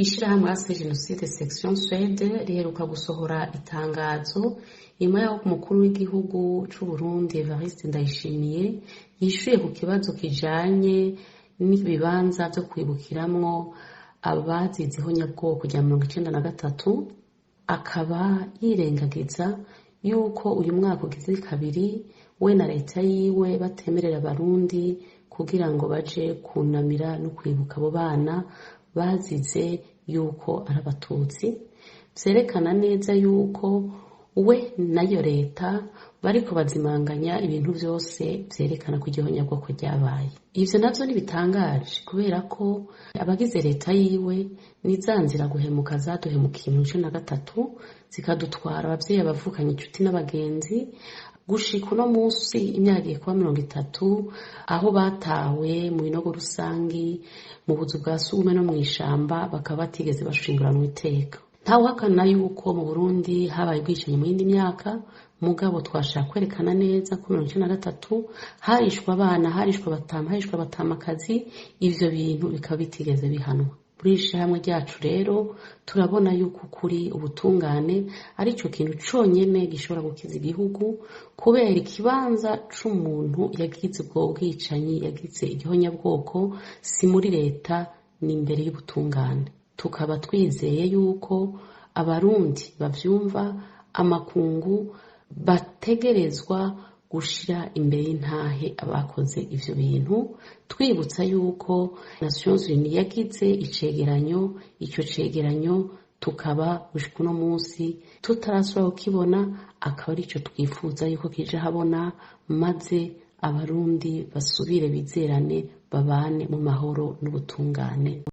Ishirahamwe Ase Jenoside Section Suède riheruka gusohora itangazo nyuma y'aho umukuru w'igihugu c'u Burundi Evariste Ndayishimiye yishuye ku kibazo kijanye n'ibibanza vyo kwibukiramwo abazize ihonyabwoko rya 1993, akaba yirengagiza yuko uyu mwaka ugize kabiri we na leta yiwe batemerera abarundi kugira ngo baje kunamira no kwibuka abo bana bazize yuko ari abatutsi. Vyerekana neza yuko we nayo leta bariko bazimanganya ibintu vyose vyerekana ko igihonyabwoko ryabaye. Ivyo navyo ntibitangaje kubera ko abagize leta yiwe nizanzira guhemuka zaduhemukiye 1993 zikadutwara abavyeyi, abavukanye, inshuti n'abagenzi, gushika uno musi imyaka igiye kuba 30 aho batawe mu binogo rusangi, mu buzu bwa sugumwe no mw'ishamba, bakaba batigeze bashinguranwa iteka. Ntawuhakana yuko mu Burundi habaye ubwicanyi mu yindi myaka, mugabo twashaka kwerekana neza ko 1993 harishwe abana, harishwe abatama, harishwe abatamakazi, ivyo bintu bikaba bitigeze bihanwa. Muri ishirahamwe ryacu rero turabona yuko kuri ubutungane arico kintu conyene gishobora gukiza igihugu, kubera ikibanza c'umuntu yagize ubwo bwicanyi, yagize igihonyabwoko si muri leta, ni imbere y'ubutungane. Tukaba twizeye yuko abarundi bavyumva, amakungu bategerezwa gushira imbere y'intahe abakoze ivyo bintu, twibutsa yuko Nations Unies yagize icegeranyo, ico cegeranyo tukaba gushika uno musi tutarasubira kukibona, akaba arico twifuza yuko kije habona, maze abarundi basubire bizerane, babane mu mahoro n'ubutungane.